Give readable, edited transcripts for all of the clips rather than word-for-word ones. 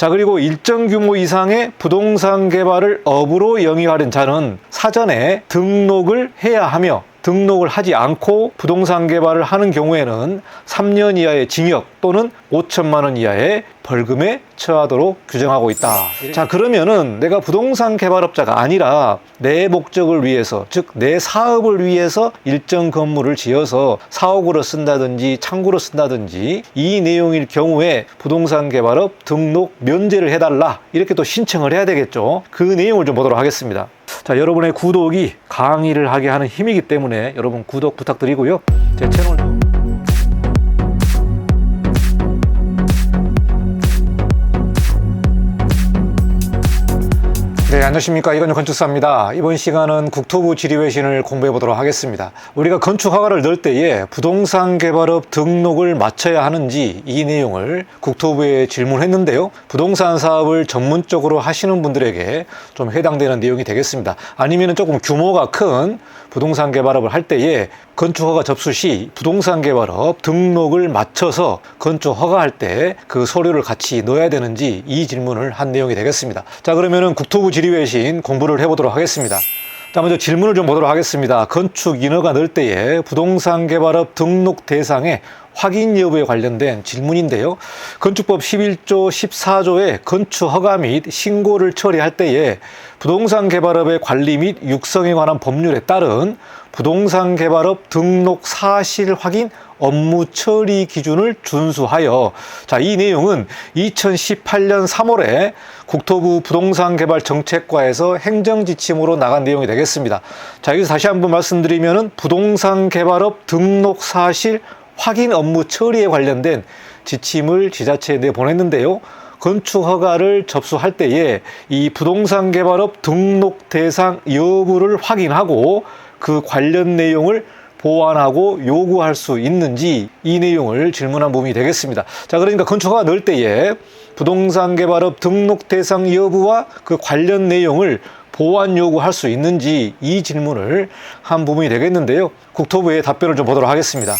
자, 그리고 일정 규모 이상의 부동산 개발을 업으로 영위하는 자는 사전에 등록을 해야 하며, 등록을 하지 않고 부동산 개발을 하는 경우에는 3년 이하의 징역 또는 5천만 원 이하의 벌금에 처하도록 규정하고 있다. 자, 그러면은 내가 부동산 개발업자가 아니라 내 목적을 위해서, 즉 내 사업을 위해서 일정 건물을 지어서 사옥으로 쓴다든지 창고로 쓴다든지 이 내용일 경우에 부동산 개발업 등록 면제를 해달라, 이렇게 또 신청을 해야 되겠죠. 그 내용을 좀 보도록 하겠습니다. 자, 여러분의 구독이 강의를 하게 하는 힘이기 때문에 여러분 구독 부탁드리고요. 제 채널도 네, 안녕하십니까. 이건영 건축사입니다. 이번 시간은 국토부 지리외신을 공부해 보도록 하겠습니다. 우리가 건축 허가를 넣을 때에 부동산 개발업 등록을 마쳐야 하는지 이 내용을 국토부에 질문했는데요. 부동산 사업을 전문적으로 하시는 분들에게 좀 해당되는 내용이 되겠습니다. 아니면 조금 규모가 큰 부동산 개발업을 할 때에 건축 허가 접수 시 부동산 개발업 등록을 마쳐서 건축 허가할 때 그 서류를 같이 넣어야 되는지 이 질문을 한 내용이 되겠습니다. 자, 그러면은 국토부 지리외신 공부를 해보도록 하겠습니다. 자, 먼저 질문을 좀 보도록 하겠습니다. 건축 인허가 넣을 때에 부동산 개발업 등록 대상의 확인 여부에 관련된 질문인데요. 건축법 11조 14조의 건축 허가 및 신고를 처리할 때에 부동산 개발업의 관리 및 육성에 관한 법률에 따른 부동산 개발업 등록 사실 확인 업무 처리 기준을 준수하여, 자, 이 내용은 2018년 3월에 국토부 부동산 개발 정책과에서 행정지침으로 나간 내용이 되겠습니다. 자, 여기서 다시 한번 말씀드리면은 부동산 개발업 등록 사실 확인 업무 처리에 관련된 지침을 지자체에 내보냈는데요. 건축 허가를 접수할 때에 이 부동산 개발업 등록 대상 여부를 확인하고 그 관련 내용을 보완하고 요구할 수 있는지 이 내용을 질문한 부분이 되겠습니다. 자, 그러니까 건축 허가 넣을 때에 부동산 개발업 등록 대상 여부와 그 관련 내용을 보완 요구할 수 있는지 이 질문을 한 부분이 되겠는데요. 국토부의 답변을 좀 보도록 하겠습니다.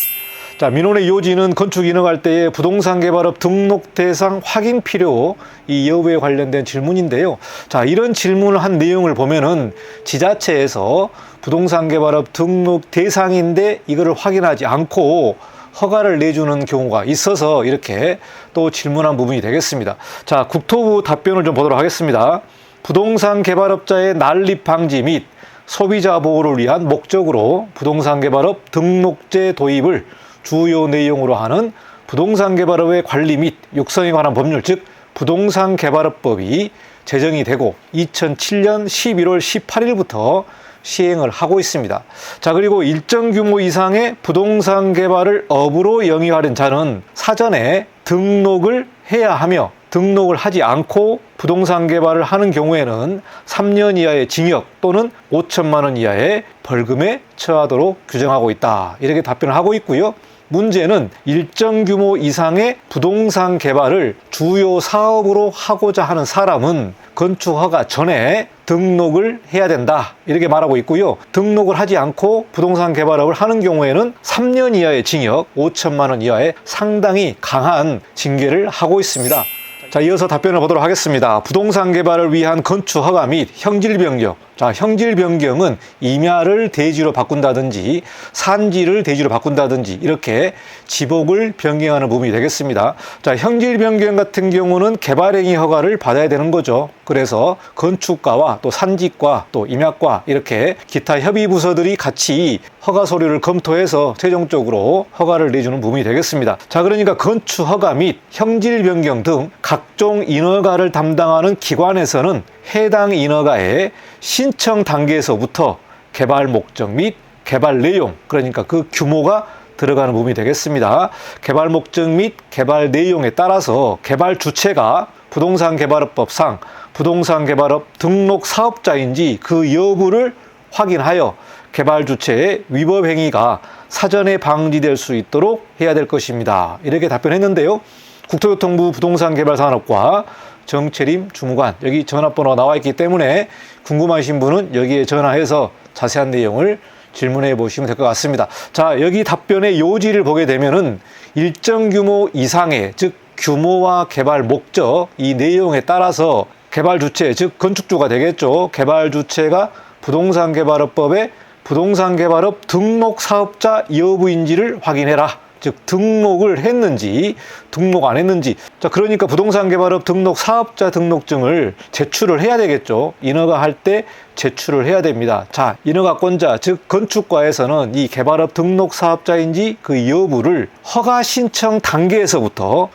자, 민원의 요지는 건축 인허가할 때에 부동산 개발업 등록 대상 확인 필요 이 여부에 관련된 질문인데요. 자, 이런 질문을 한 내용을 보면은 지자체에서 부동산 개발업 등록 대상인데 이거를 확인하지 않고 허가를 내주는 경우가 있어서 이렇게 또 질문한 부분이 되겠습니다. 자, 국토부 답변을 좀 보도록 하겠습니다. 부동산 개발업자의 난립 방지 및 소비자 보호를 위한 목적으로 부동산 개발업 등록제 도입을 주요 내용으로 하는 부동산 개발업의 관리 및 육성에 관한 법률, 즉 부동산 개발업법이 제정이 되고 2007년 11월 18일부터 시행을 하고 있습니다. 자, 그리고 일정 규모 이상의 부동산 개발을 업으로 영위하는 자는 사전에 등록을 해야 하며, 등록을 하지 않고 부동산 개발을 하는 경우에는 3년 이하의 징역 또는 5천만 원 이하의 벌금에 처하도록 규정하고 있다. 이렇게 답변을 하고 있고요. 문제는 일정 규모 이상의 부동산 개발을 주요 사업으로 하고자 하는 사람은 건축 허가 전에 등록을 해야 된다, 이렇게 말하고 있고요. 등록을 하지 않고 부동산 개발업을 하는 경우에는 3년 이하의 징역, 5천만 원 이하의 상당히 강한 징계를 하고 있습니다. 자, 이어서 답변을 보도록 하겠습니다. 부동산 개발을 위한 건축 허가 및 형질 변경. 자, 형질 변경은 임야를 대지로 바꾼다든지 산지를 대지로 바꾼다든지 이렇게 지목을 변경하는 부분이 되겠습니다. 자, 형질 변경 같은 경우는 개발행위 허가를 받아야 되는 거죠. 그래서 건축과와 또 산지과 또 임야과 이렇게 기타 협의 부서들이 같이 허가 서류를 검토해서 최종적으로 허가를 내주는 부분이 되겠습니다. 자, 그러니까 건축 허가 및 형질 변경 등 각종 인허가를 담당하는 기관에서는 해당 인허가의 신청 단계에서부터 개발 목적 및 개발 내용, 그러니까 그 규모가 들어가는 부분이 되겠습니다. 개발 목적 및 개발 내용에 따라서 개발 주체가 부동산 개발업법상 부동산 개발업 등록 사업자인지 그 여부를 확인하여 개발 주체의 위법 행위가 사전에 방지될 수 있도록 해야 될 것입니다. 이렇게 답변했는데요. 국토교통부 부동산개발산업과 정채림 주무관, 여기 전화번호가 나와 있기 때문에 궁금하신 분은 여기에 전화해서 자세한 내용을 질문해 보시면 될 것 같습니다. 자, 여기 답변의 요지를 보게 되면은 일정 규모 이상의, 즉 규모와 개발 목적 이 내용에 따라서 개발 주체, 즉 건축주가 되겠죠. 개발 주체가 부동산개발업법에 부동산개발업 등록 사업자 여부인지를 확인해라. 즉 등록을 했는지 등록 안 했는지. 자, 그러니까 부동산개발업 등록 사업자 등록증을 제출을 해야 되겠죠. 인허가 할 때 제출을 해야 됩니다. 자, 인허가권자 즉 건축과에서는 이 개발업 등록 사업자인지 그 여부를 허가 신청 단계에서부터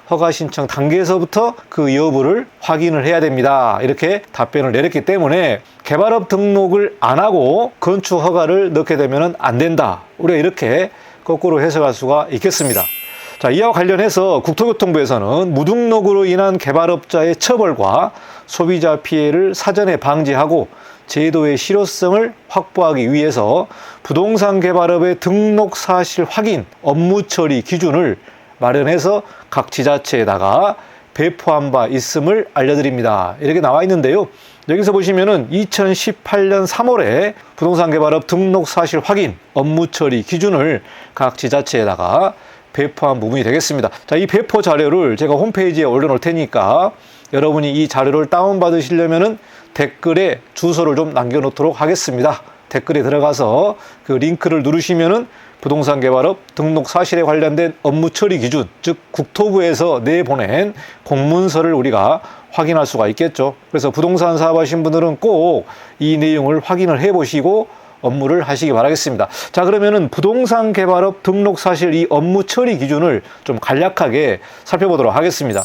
그 여부를 확인을 해야 됩니다. 이렇게 답변을 내렸기 때문에 개발업 등록을 안 하고 건축 허가를 넣게 되면 안 된다. 우리가 이렇게 거꾸로 해석할 수가 있겠습니다. 자, 이와 관련해서 국토교통부에서는 무등록으로 인한 개발업자의 처벌과 소비자 피해를 사전에 방지하고 제도의 실효성을 확보하기 위해서 부동산 개발업의 등록 사실 확인, 업무 처리 기준을 마련해서 각 지자체에다가 배포한 바 있음을 알려드립니다. 이렇게 나와 있는데요. 여기서 보시면은 2018년 3월에 부동산 개발업 등록 사실 확인, 업무 처리 기준을 각 지자체에다가 배포한 부분이 되겠습니다. 자, 이 배포 자료를 제가 홈페이지에 올려놓을 테니까 여러분이 이 자료를 다운받으시려면은 댓글에 주소를 좀 남겨놓도록 하겠습니다. 댓글에 들어가서 그 링크를 누르시면은 부동산 개발업 등록 사실에 관련된 업무 처리 기준, 즉 국토부에서 내보낸 공문서를 우리가 확인할 수가 있겠죠. 그래서 부동산 사업하신 분들은 꼭 이 내용을 확인을 해 보시고 업무를 하시기 바라겠습니다. 자, 그러면은 부동산 개발업 등록 사실 이 업무 처리 기준을 좀 간략하게 살펴보도록 하겠습니다.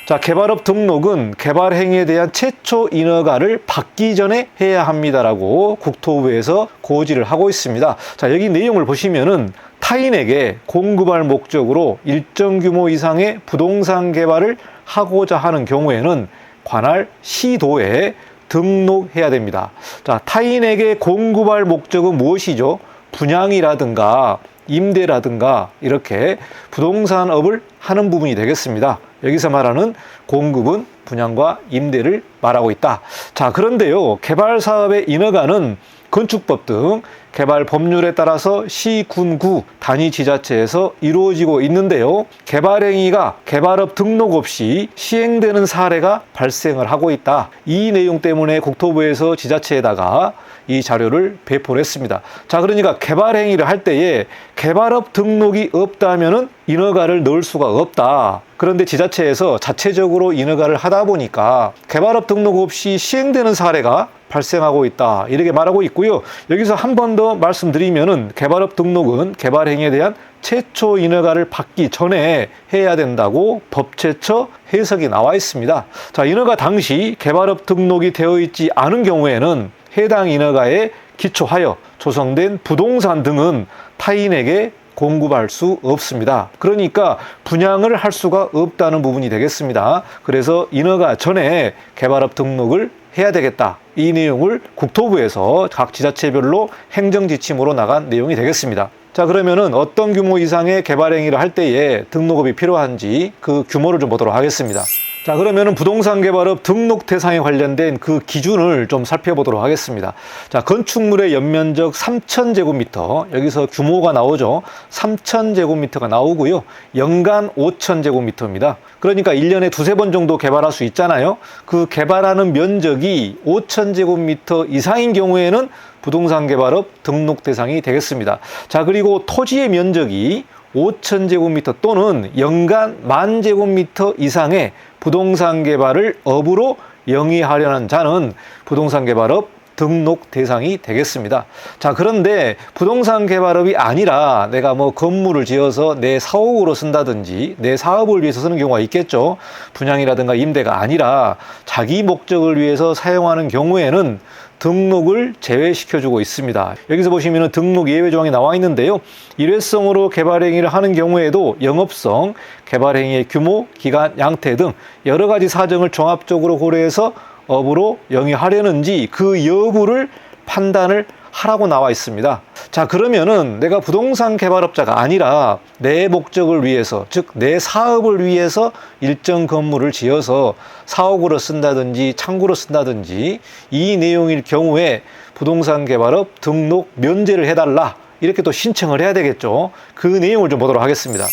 자, 개발업 등록은 개발 행위에 대한 최초 인허가를 받기 전에 해야 합니다라고 국토부에서 고지를 하고 있습니다. 자, 여기 내용을 보시면은 타인에게 공급할 목적으로 일정 규모 이상의 부동산 개발을 하고자 하는 경우에는 관할 시도에 등록해야 됩니다. 자, 타인에게 공급할 목적은 무엇이죠? 분양이라든가 임대라든가 이렇게 부동산업을 하는 부분이 되겠습니다. 여기서 말하는 공급은 분양과 임대를 말하고 있다. 자, 그런데요, 개발 사업의 인허가는 건축법 등 개발 법률에 따라서 시, 군, 구 단위 지자체에서 이루어지고 있는데요. 개발 행위가 개발업 등록 없이 시행되는 사례가 발생을 하고 있다. 이 내용 때문에 국토부에서 지자체에다가 이 자료를 배포를 했습니다. 자, 그러니까 개발 행위를 할 때에 개발업 등록이 없다면은 인허가를 넣을 수가 없다. 그런데 지자체에서 자체적으로 인허가를 하다 보니까 개발업 등록 없이 시행되는 사례가 발생하고 있다. 이렇게 말하고 있고요. 여기서 한 번 더 말씀드리면은 개발업 등록은 개발 행위에 대한 최초 인허가를 받기 전에 해야 된다고 법제처 해석이 나와 있습니다. 자, 인허가 당시 개발업 등록이 되어 있지 않은 경우에는 해당 인허가에 기초하여 조성된 부동산 등은 타인에게 공급할 수 없습니다. 그러니까 분양을 할 수가 없다는 부분이 되겠습니다. 그래서 인허가 전에 개발업 등록을 해야 되겠다. 이 내용을 국토부에서 각 지자체별로 행정지침으로 나간 내용이 되겠습니다. 자, 그러면은 어떤 규모 이상의 개발 행위를 할 때에 등록업이 필요한지 그 규모를 좀 보도록 하겠습니다. 자, 그러면은 부동산 개발업 등록 대상에 관련된 그 기준을 좀 살펴보도록 하겠습니다. 자, 건축물의 연면적 3,000제곱미터, 여기서 규모가 나오죠. 3,000제곱미터가 나오고요. 연간 5,000제곱미터입니다. 그러니까 1년에 두세 번 정도 개발할 수 있잖아요. 그 개발하는 면적이 5,000제곱미터 이상인 경우에는 부동산 개발업 등록 대상이 되겠습니다. 자, 그리고 토지의 면적이 5,000제곱미터 또는 연간 10,000제곱미터 이상의 부동산 개발을 업으로 영위하려는 자는 부동산 개발업 등록 대상이 되겠습니다. 자, 그런데 부동산 개발업이 아니라 내가 뭐 건물을 지어서 내 사옥으로 쓴다든지 내 사업을 위해서 쓰는 경우가 있겠죠. 분양이라든가 임대가 아니라 자기 목적을 위해서 사용하는 경우에는 등록을 제외시켜주고 있습니다. 여기서 보시면 등록 예외 조항이 나와 있는데요. 일회성으로 개발 행위를 하는 경우에도 영업성, 개발 행위의 규모, 기간, 양태 등 여러 가지 사정을 종합적으로 고려해서 업으로 영위하려는지 그 여부를 판단을 하라고 나와 있습니다. 자, 그러면은 내가 부동산 개발업자가 아니라 내 목적을 위해서, 즉 내 사업을 위해서 일정 건물을 지어서 사옥으로 쓴다든지 창구로 쓴다든지 이 내용일 경우에 부동산 개발업 등록 면제를 해달라, 이렇게 또 신청을 해야 되겠죠. 그 내용을 좀 보도록 하겠습니다.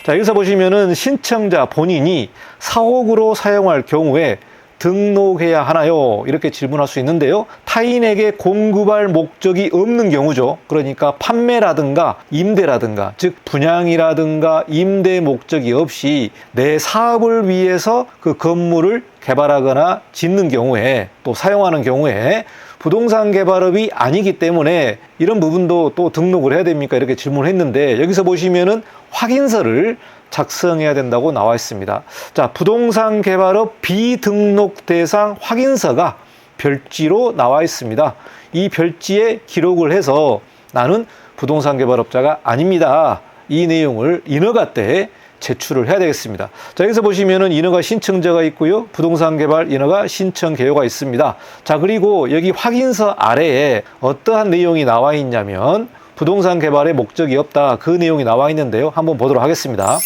자, 자, 여기서 보시면은 신청자 본인이 사옥으로 사용할 경우에 등록해야 하나요? 이렇게 질문할 수 있는데요. 타인에게 공급할 목적이 없는 경우죠. 그러니까 판매라든가 임대라든가, 즉 분양이라든가 임대 목적이 없이 내 사업을 위해서 그 건물을 개발하거나 짓는 경우에, 또 사용하는 경우에 부동산 개발업이 아니기 때문에 이런 부분도 또 등록을 해야 됩니까? 이렇게 질문했는데, 여기서 보시면은 확인서를 작성해야 된다고 나와 있습니다. 자, 부동산 개발업 비등록 대상 확인서가 별지로 나와 있습니다. 이 별지에 기록을 해서 나는 부동산 개발업자가 아닙니다, 이 내용을 인허가 때 제출을 해야 되겠습니다. 자, 여기서 보시면은 인허가 신청자가 있고요, 부동산 개발 인허가 신청 개요가 있습니다. 자, 그리고 여기 확인서 아래에 어떠한 내용이 나와 있냐면 부동산 개발에 목적이 없다, 그 내용이 나와 있는데요. 한번 보도록 하겠습니다.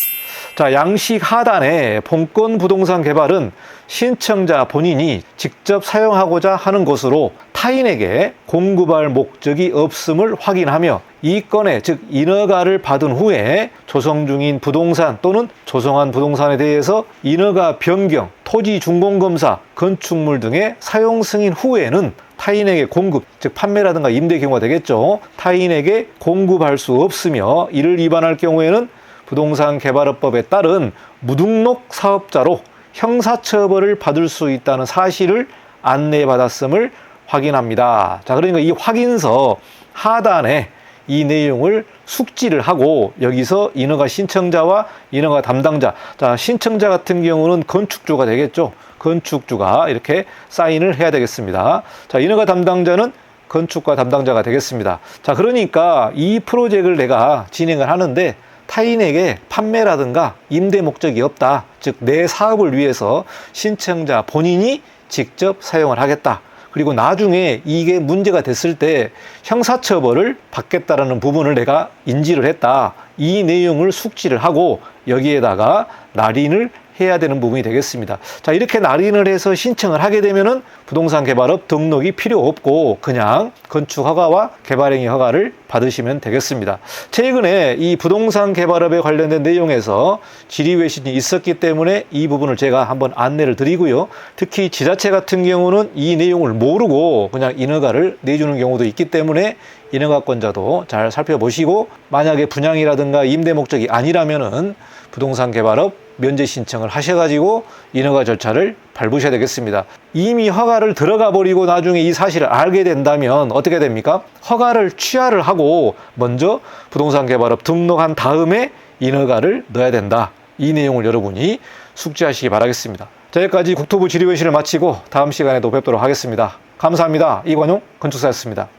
자, 양식 하단에 본건 부동산 개발은 신청자 본인이 직접 사용하고자 하는 것으로 타인에게 공급할 목적이 없음을 확인하며 이 건에, 즉 인허가를 받은 후에 조성 중인 부동산 또는 조성한 부동산에 대해서 인허가 변경, 토지 준공검사, 건축물 등의 사용 승인 후에는 타인에게 공급, 즉 판매라든가 임대 경우가 되겠죠. 타인에게 공급할 수 없으며 이를 위반할 경우에는 부동산 개발업법에 따른 무등록 사업자로 형사처벌을 받을 수 있다는 사실을 안내받았음을 확인합니다. 자, 그러니까 이 확인서 하단에 이 내용을 숙지를 하고 여기서 인허가 신청자와 인허가 담당자, 자, 신청자 같은 경우는 건축주가 되겠죠. 건축주가 이렇게 사인을 해야 되겠습니다. 자, 인허가 담당자는 건축가 담당자가 되겠습니다. 자, 그러니까 이 프로젝트를 내가 진행을 하는데 타인에게 판매라든가 임대 목적이 없다, 즉 내 사업을 위해서 신청자 본인이 직접 사용을 하겠다, 그리고 나중에 이게 문제가 됐을 때 형사처벌을 받겠다라는 부분을 내가 인지를 했다, 이 내용을 숙지를 하고 여기에다가 날인을 해야 되는 부분이 되겠습니다. 자, 이렇게 날인을 해서 신청을 하게 되면은 부동산 개발업 등록이 필요 없고 그냥 건축 허가와 개발행위 허가를 받으시면 되겠습니다. 최근에 이 부동산 개발업에 관련된 내용에서 질의외신이 있었기 때문에 이 부분을 제가 한번 안내를 드리고요. 특히 지자체 같은 경우는 이 내용을 모르고 그냥 인허가를 내주는 경우도 있기 때문에 인허가권자도 잘 살펴보시고, 만약에 분양이라든가 임대 목적이 아니라면은 부동산 개발업 면제 신청을 하셔가지고 인허가 절차를 밟으셔야 되겠습니다. 이미 허가를 들어가 버리고 나중에 이 사실을 알게 된다면 어떻게 됩니까? 허가를 취하를 하고 먼저 부동산 개발업 등록한 다음에 인허가를 넣어야 된다, 이 내용을 여러분이 숙지하시기 바라겠습니다. 자, 여기까지 국토부 질의회신을 마치고 다음 시간에도 뵙도록 하겠습니다. 감사합니다. 이관용 건축사였습니다.